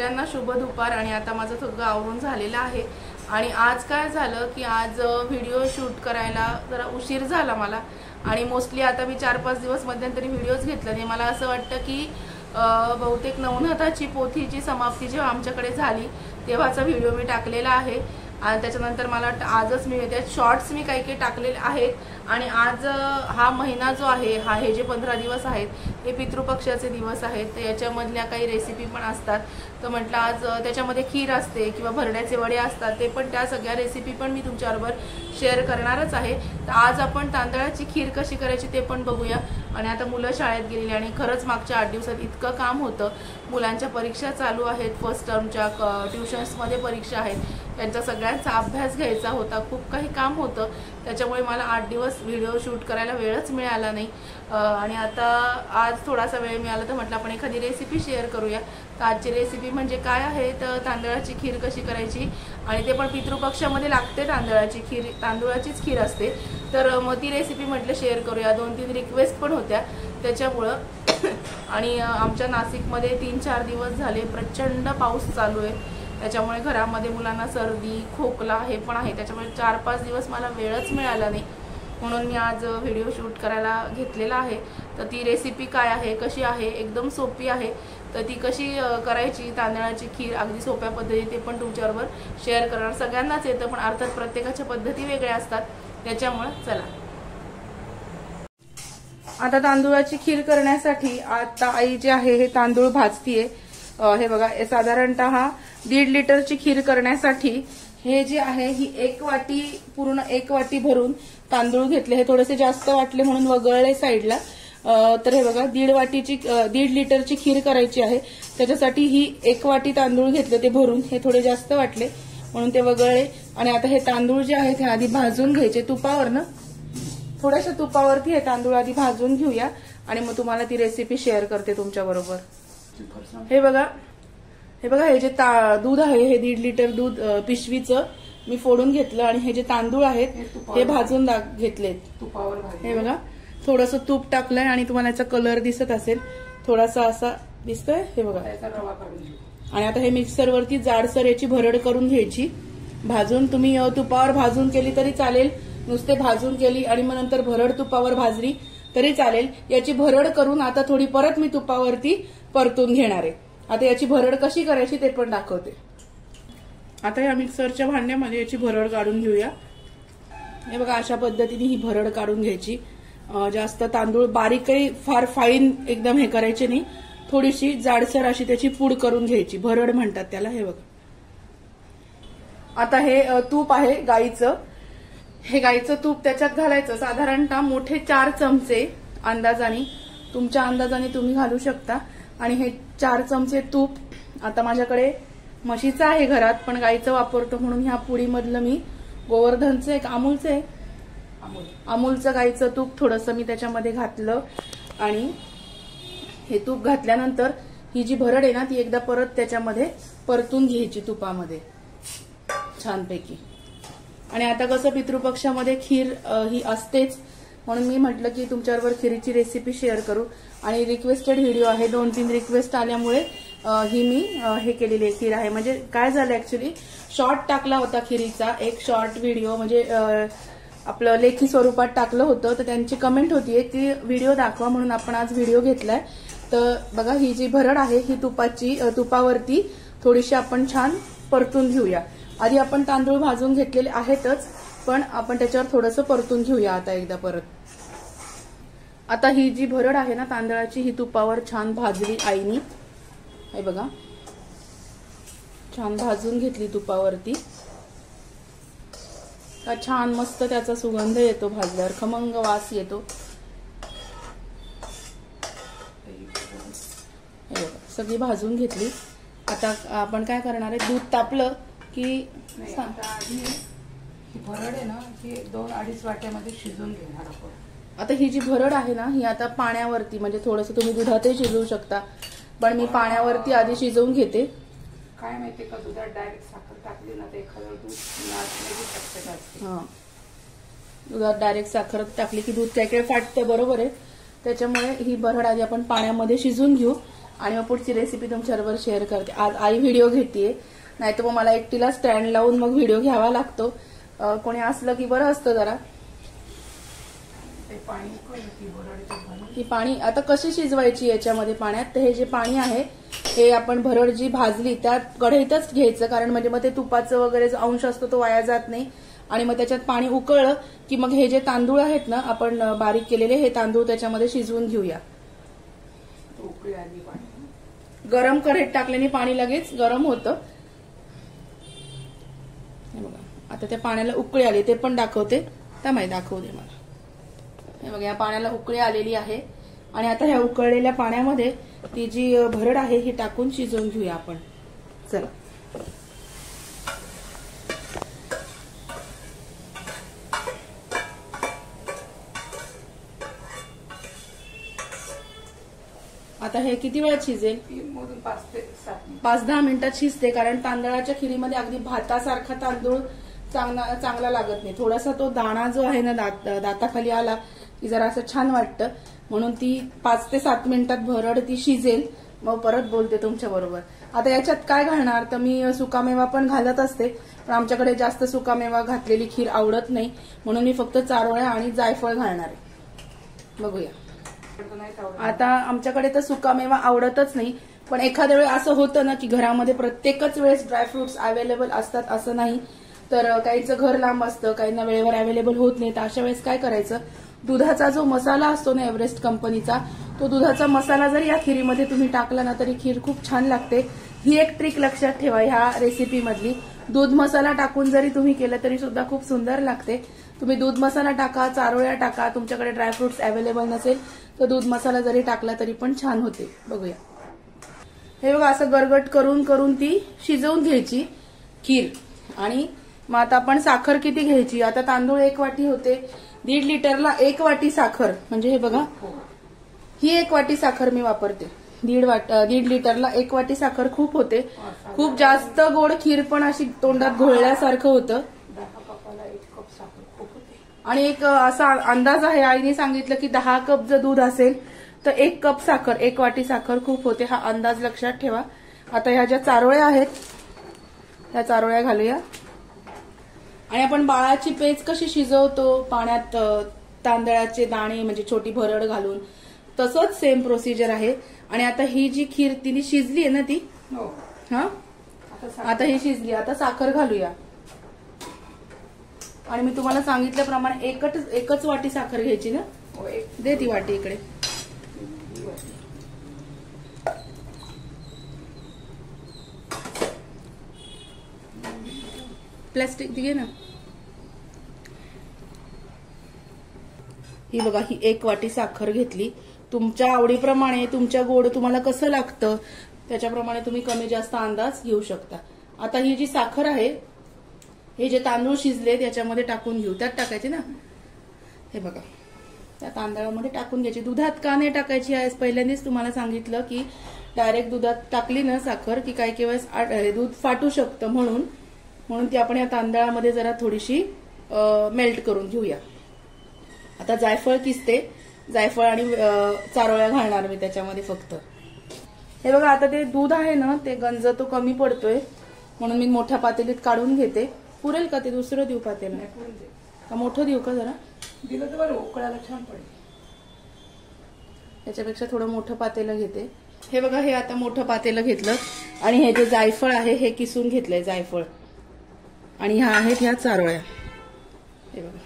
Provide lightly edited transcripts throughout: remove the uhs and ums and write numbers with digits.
सगळ्यांना शुभ दुपार। आणि आता माझं सगळं आवरून झालेलं आहे आणि आज काय झालं की आज व्हिडिओ शूट करायला जरा उशीर झाला मला। आणि मोस्टली आता मी 4-5 दिवस मध्यंतरी व्हिडिओज घेतले नाही। मला असं वाटतं की बहुतेक नवनाथाची पोथीची समाप्ती जेव्हा आमच्याकडे झाली तेव्हाचा व्हिडिओ मी टाकलेला आहे आणि त्याच्यानंतर मला वाटतं आजच मी त्यात शॉर्ट्स मी काही केलेले आहेत। आणि आज हा महिना जो आहे हे जे 15 दिवस आहेत हे पितृपक्षाचे दिवस आहेत, तर याच्यामधल्या काही रेसिपी पण असतात। तर म्हटलं आज त्याच्यामध्ये खीर असते किंवा भरड्याचे वडे असतात, ते पण त्या सगळ्या रेसिपी पण मी तुमच्याबरोबर शेअर करणारच आहे। तर आज आपण तांदळाची खीर कशी करायची ते पण बघूया। आणि आता मुलं शाळेत गेलेली आणि खरंच मागच्या 8 दिवसात इतकं काम होतं। मुलांच्या परीक्षा चालू आहेत, फर्स्ट टर्मच्या ट्युशन्समध्ये परीक्षा आहेत, त्यांचा सगळ्यांचा अभ्यास घ्यायचा होता, खूप काही काम होतं। त्याच्यामुळे मला 8 दिवस व्हिडिओ शूट करायला वेळच मिळाला नाही। आणि आता आज थोडासा वेळ मिळाला तर म्हटलं आपण एखादी रेसिपी शेअर करूया। तर आजची रेसिपी म्हणजे काय आहे तर तांदळाची खीर कशी करायची, आणि ते पण पितृपक्षामध्ये लागते तांदळाची खीर, तांदूळाचीच खीर असते। तर मग ती रेसिपी म्हटलं शेअर करूया। 2-3 रिक्वेस्ट पण होत्या त्याच्यामुळं। आणि आमच्या नाशिकमध्ये 3-4 दिवस झाले प्रचंड पाऊस चालू आहे, त्याच्यामुळे घरामध्ये मुलांना सर्दी खोकला हे पण आहे, त्याच्यामुळे 4-5 दिवस मला वेळच मिळाला नाही, म्हणून मी आज व्हिडिओ शूट करायला घेतलेला आहे। तर ती रेसिपी काय आहे, कशी आहे, एकदम सोपी आहे। तर ती कशी करायची तांदळाची खीर अगदी सोप्या पद्धतीने ते पण तुमच्याबरोबर शेअर करणार। सगळ्यांनाच येतं पण अर्थात प्रत्येकाच्या पद्धती वेगळ्या असतात, त्याच्यामुळे चला आता तांदूळाची खीर करण्यासाठी आता आई जे आहे हे तांदूळ भाजतीये। हे बघा साधारणतः 1.5 लिटरची खीर करण्यासाठी हे जे आहे ही 1 वाटी पूर्ण 1 वाटी भरून तांदूळ घेतले। हे थोडेसे जास्त वाटले म्हणून वगळले साईडला। तर हे बघा 1.5 लिटरची खीर करायची आहे, त्याच्यासाठी ही 1 वाटी तांदूळ घेतले ते भरून, हे थोडे जास्त वाटले म्हणून ते वगळले। आणि आता हे तांदूळ जे आहेत हे आधी भाजून घ्यायचे तुपावर ना, थोड्याशा तुपावरती हे तांदूळ आधी भाजून घेऊया आणि मग तुम्हाला ती रेसिपी शेअर करते तुमच्या बरोबर। हे बघा हे जे दूध आहे हे 1.5 लिटर दूध पिशवीचं मी फोडून घेतलं आणि हे जे तांदूळ आहेत हे भाजून घेतलेत तुपावर। हे बघा थोडंसं तूप टाकलंय आणि तुम्हाला याचा कलर दिसत असेल, थोडासा असा दिसतोय। हे बघा आणि आता हे मिक्सरवरती जाडसर याची भरड करून घ्यायची, भाजून तुम्ही तुपावर भाजून केली तरी चालेल, नुसते भाजून केली आणि मग नंतर भरड तुपावर भाजली तरी चालेल। याची भरड करून आता थोडी परत मी तुपावरती परतून घेणार आहे। आता याची भरड कशी करायची ते पण दाखवते। आता या मिक्सरच्या भांड्यामध्ये याची भरड काढून घेऊया। हे बघा अशा पद्धतीने ही भरड काढून घ्यायची। जास्त तांदूळ बारीकही फार फाईन एकदम हे करायचे नाही, थोडीशी जाडसर अशी त्याची पूड करून घ्यायची, भरड म्हणतात त्याला। हे बघा आता हे तूप आहे गाईचं, हे गाईचं तूप त्याच्यात घालायचं। साधारणतः मोठे 4 चमचे अंदाजाने, तुमच्या अंदाजाने तुम्ही घालू शकता। आणि हे 4 चमचे तूप, आता माझ्याकडे म्हशीचं आहे घरात पण गाईचं वापरतो म्हणून ह्या पुडीमधलं मी गोवर्धनचं एक अमूलचं गाईचं तूप थोडंसं मी त्याच्यामध्ये घातलं। आणि हे तूप घातल्यानंतर ही जी भरड आहे ना ती एकदा परत त्याच्यामध्ये परतून घ्यायची तुपामध्ये छानपैकी। आणि आता कसं पितृपक्षामध्ये खीर ही असतेच म्हणून मी म्हटलं की तुमच्याबरोबर खीरीची रेसिपी शेअर करू। आणि रिक्वेस्टेड व्हिडिओ आहे, 2-3 रिक्वेस्ट आल्यामुळे ही मी हे केलेली खीर आहे। म्हणजे काय झालं ऍक्च्युली शॉर्ट टाकला होता खीरीचा, एक शॉर्ट व्हिडिओ म्हणजे आपलं लेखी स्वरूपात टाकलं होतं, तर त्यांची कमेंट होतीये की व्हिडिओ दाखवा म्हणून आपण आज व्हिडिओ घेतलाय। तर बघा ही जी भरड आहे ही तुपावरती थोडीशी आपण छान परतून घेऊया। आधी आपण तांदूळ भाजून घेतलेले आहेतच पण आपण त्याच्यावर थोडंसं परतून घेऊया आता एकदा परत। आता ही जी भरड आहे ना तांदळाची ही तुपावर छान भाजली आईनी। हे बघा छान भाजून घेतली तुपावरती, का छान मस्त त्याचा सुगंध येतो, भाजल्यावर खमंग वास येतो। हे बघा सगळी भाजून घेतली। आता आपण काय करणार आहे, दूध तापलं की भरड आहे ना ही 2-2.5 वाट्यामध्ये शिजवून घेणार आपण। आता ही जी भरड आहे ना ही आता पाण्यावरती, म्हणजे थोडंसं तुम्ही दुधातही शिजवू शकता पण मी पाण्यावरती आधी शिजवून घेते। काय माहितीये का दुधात डायरेक्ट साखर टाकली ना ते एखादं दूध नासण्याची शक्यता असते। दुधात डायरेक्ट साखर टाकली की दूध काय काय फाटतं, बरोबर आहे। त्याच्यामुळे ही भरड आधी आपण पाण्यामध्ये शिजवून घेऊ आणि मग पुढची रेसिपी तुमच्याबरोबर शेअर करते. आज आई व्हिडिओ घेतेय, नाहीतर मग मला एकटीला स्टँड लावून मग व्हिडिओ घ्यावा लागतो. कोणी असलं की बरं असतं जरा. ही पाणी आता कशी शिजवायची याच्यामध्ये पाण्यात, तर हे जे पाणी आहे हे आपण भरड जी भाजली त्या कढईतच घ्यायचं, कारण म्हणजे मग ते तुपाचं वगैरे जो अंश असतो तो वाया जात नाही. आणि मग त्याच्यात पाणी उकळलं की मग हे जे तांदूळ आहेत ना आपण बारीक केलेले, हे तांदूळ त्याच्यामध्ये शिजवून घेऊया. गरम कढईत टाकल्याने पाणी लगेच गरम होतं. हे बघा आता त्या पाण्याला उकळी आली, ते पण दाखवते. दाखवते मला. हे बघा या पाण्याला उकळी आलेली आहे. आणि आता ह्या उकळलेल्या पाण्यामध्ये ती जी भरड आहे ही टाकून शिजवून घेऊया आपण. चला आता हे किती वेळात शिजेल? 5-10 मिनिटात शिजते, कारण तांदळाच्या खिरीमध्ये अगदी भातासारखा तांदूळ चांगला लागत नाही. थोडासा तो दाणा जो आहे ना दाताखाली आला की जरा असं छान वाटतं, म्हणून ती 5 ते 7 मिनिटात भरड ती शिजेल. मग परत बोलते तुमच्या बरोबर. आता याच्यात काय घालणार, तर मी सुकामेवा पण घालत असते, पण आमच्याकडे जास्त सुकामेवा घातलेली खीर आवडत नाही, म्हणून मी फक्त चारोळ्या आणि जायफळ घालणार आहे. बघूया. आता आमच्याकडे तर सुकामेवा आवडतच नाही, पण एखाद्या वेळेस असं होतं ना की घरामध्ये प्रत्येकच वेळेस ड्रायफ्रुट्स अवेलेबल असतात असं नाही. तर काहींचं घर लांब असतं, काहींना वेळेवर अवेलेबल होत नाही. तर अशा वेळेस काय करायचं, दुधाचा जो मसाला असतो ना एव्हरेस्ट कंपनीचा, तो दुधाचा मसाला जरी या खिरीमध्ये तुम्ही टाकला ना तरी खीर खूप छान लागते. ही एक ट्रिक लक्षात ठेवा ह्या रेसिपी मधली. दूध मसाला टाकून जरी तुम्ही केलं तरी सुद्धा खूप सुंदर लागते. तुम्ही दूध मसाला टाका, चारोळ्या टाका, तुमच्याकडे ड्रायफ्रुट्स अवेलेबल नसेल तर दूध मसाला जरी टाकला तरी पण छान होते. बघूया. हे बघा असं गरगट करून करून ती शिजवून घ्यायची खीर. आणि मग आता आपण साखर किती घ्यायची, आता तांदूळ 1 वाटी होते, 1.5 लिटरला 1 वाटी साखर, म्हणजे हे बघा ही 1 वाटी साखर मी वापरते. 1.5 लिटरला 1 वाटी साखर खूप होते. खूप जास्त गोड खीर पण अशी तोंडात घोळल्यासारखं होतं. आणि एक असा अंदाज आहे, आईने सांगितलं की 10 कप जर दूध असेल तर 1 कप साखर, 1 वाटी साखर खूप होते. हा अंदाज लक्षात ठेवा. आता ह्या ज्या चारोळ्या आहेत त्या चारोळ्या घालूया. आणि आपण बाळाची पेज कशी शिजवतो पाण्यात तांदळाचे दाणे म्हणजे छोटी भरड घालून, तसंच सेम प्रोसिजर आहे. आणि आता ही जी खीर तिने शिजली आहे ना ती, आता ही शिजली. आता साखर घालूया. आणि मी तुम्हाला सांगितल्याप्रमाणे एकच वाटी साखर घ्यायची ना. दे ती वाटी इकडे. प्लास्टिक घे ना. ही बघा ही 1 वाटी साखर घेतली. तुमच्या आवडीप्रमाणे, तुमच्या गोड तुम्हाला कसं लागतं त्याच्याप्रमाणे तुम्ही कमी जास्त अंदाज घेऊ शकता. आता ही जी साखर आहे, हे जे तांदूळ शिजले त्याच्यामध्ये टाकून घेऊ. त्यात टाकायचे ना, हे बघा त्या तांदळामध्ये टाकून घ्यायची. दुधात का नाही टाकायची आहे पहिल्यांदाच तुम्हाला सांगितलं की डायरेक्ट दुधात टाकली ना साखर की काही वेळेस दूध फाटू शकतं, म्हणून ती आपण या तांदळामध्ये जरा थोडीशी मेल्ट करून घेऊया. आता जायफळ किसते, जायफळ आणि चारोळ्या घालणार मी त्याच्यामध्ये फक्त. हे बघा आता ते दूध आहे ना ते गंज तो कमी पडतोय, म्हणून मी मोठ्या पातेलीत काढून घेते. पुरेल का ते दुसरं देऊ पातेलं का मोठं देऊ का? जरा दिलं तर बरं उकळायला छान पडेल. त्याच्यापेक्षा थोडं मोठं पातेलं घेते. हे बघा हे आता मोठं पातेलं घेतलं आणि हे जे जायफळ आहे हे किसून घेतलंय जायफळ. आणि ह्या आहेत ह्या चारोळ्या. हे बघा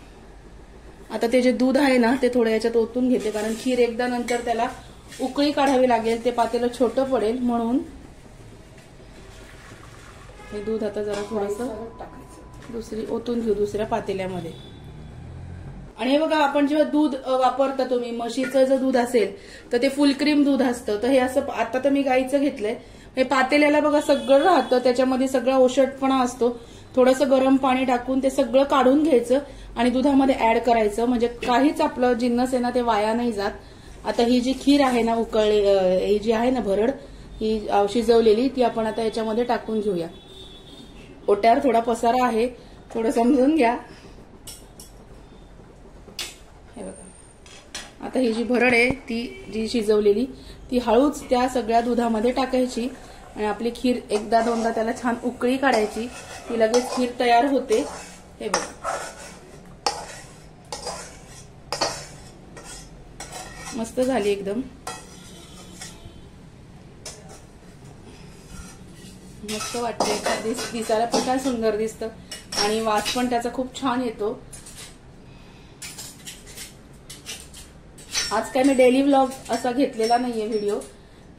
आता ते जे दूध आहे ना ते थोडं याच्यात ओतून घेते, कारण खीर एकदा नंतर त्याला उकळी काढावी लागेल, ते पातेलं छोटं पडेल म्हणून. हे दूध आता जरा थोडंसं ओतून घेऊ दुसऱ्या पातेल्यामध्ये. आणि हे बघा आपण जेव्हा दूध वापरता तुम्ही म्हशीचं जर दूध असेल तर ते फुल क्रीम दूध असतं. तर हे असं आता तर मी गाईचं घेतलंय. हे पातेल्याला बघा सगळं राहतं, त्याच्यामध्ये सगळा ओशटपणा असतो. थोडंसं गरम पाणी टाकून ते सगळं काढून घ्यायचं आणि दुधामध्ये ऍड करायचं, म्हणजे काहीच आपलं जिन्नस आहे ना ते वाया नाही जात. आता ही जी खीर आहे ना ही जी आहे ना भरड ही शिजवलेली ती आपण आता याच्यामध्ये टाकून घेऊया. ओट्यावर थोडा पसारा आहे, थोडं समजून घ्या. हे बघा आता ही जी भरड आहे ती जी शिजवलेली ती हळूच त्या सगळ्या दुधामध्ये टाकायची आणि आपली खीर एकदा दोनदा त्याला छान उकळी काढायची, ती लगेच खीर तयार होते. हे बघा मस्त झाली एकदम, मस्त वाटते, दिसायला पण काय सुंदर दिसतं आणि वास पण त्याचा खूप छान येतो. आज काय मी डेली व्लॉग असा घेतलेला नाहीये व्हिडिओ,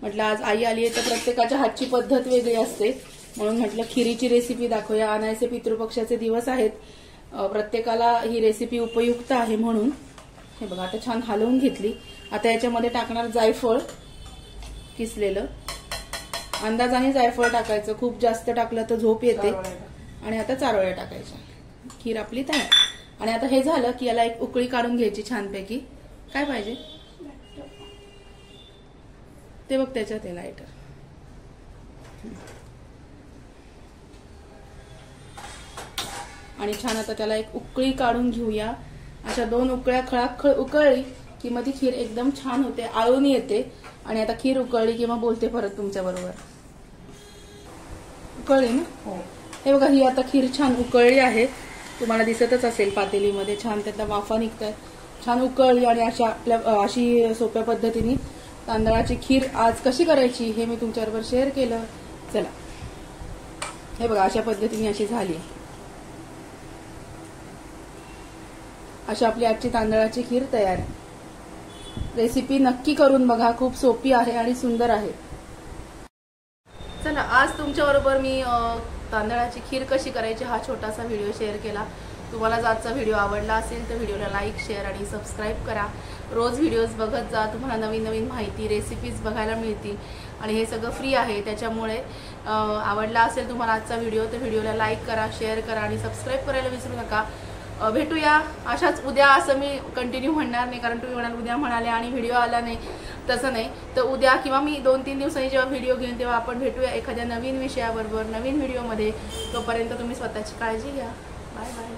म्हटलं आज आई आली आहे तर प्रत्येकाच्या हातची पद्धत वेगळी असते म्हणून म्हटलं खिरीची रेसिपी दाखवूया. अनायसे पितृपक्षाचे दिवस आहेत, प्रत्येकाला ही रेसिपी उपयुक्त आहे म्हणून. हे बघा आता छान हलवून घेतली. आता याच्यामध्ये टाकणार जायफळ किसलेलं, अंदाजाने जायफळ टाकायचं, खूप जास्त टाकलं तर झोप येते. आणि आता चारोळ्या टाकायच्या. खीर आपली तयार. आणि आता हे झालं की याला एक उकळी काढून घ्यायची छानपैकी. काय पाहिजे ते बघ त्याच्यात आहे लायटर. आणि छान आता त्याला एक उकळी काढून घेऊया. अशा 2 उकळ्या खळाखळ उकळली की मग ती खीर एकदम छान होते, आळून येते. आणि आता खीर उकळली की मग बोलते परत तुमच्या बरोबर. उकळली ना? हो. हे बघा ही आता खीर छान उकळली आहे, तुम्हाला दिसतच असेल पातेलीमध्ये छान त्यातल्या वाफा निघतात. छान उकळली आणि अशी सोप्या पद्धतीने तांदळाची खीर आज कशी करायची हे मी तुमच्याबरोबर शेअर केलं. चला हे बघा अशा पद्धतीने अशी झाली. अशी आपली आजची तांदळाची खीर तयार आहे. रेसिपी नक्की करून बघा, खूप सोपी आहे आणि सुंदर आहे. चला आज तुमच्याबरोबर मी तांदळाची खीर कशी करायची हा छोटासा व्हिडिओ शेअर केला. तुम्हाला जर आजचा व्हिडिओ आवडला असेल तर व्हिडिओला लाईक, शेअर आणि सबस्क्राईब करा. रोज व्हिडिओज बघत जा, तुम्हाला नवीन नवीन माहिती रेसिपीज बघायला मिळतील आणि हे सगळं फ्री आहे. त्याच्यामुळे आवडला असेल तुम्हाला आजचा व्हिडिओ तर व्हिडिओला लाईक करा, शेअर करा आणि सबस्क्राईब करायला विसरू नका. भेटूया अशाच उद्या. असं मी कंटिन्यू म्हणणार नाही कारण तुम्ही म्हणाल उद्या म्हणाले आणि व्हिडिओ आला नाही, तसं नाही. तर उद्या किंवा मी 2-3 दिवसांनी जेव्हा व्हिडिओ घेईन तेव्हा आपण भेटूया एखाद्या नवीन विषयाबरोबर नवीन व्हिडिओमध्ये. तोपर्यंत तुम्ही स्वतःची काळजी घ्या. Bye bye.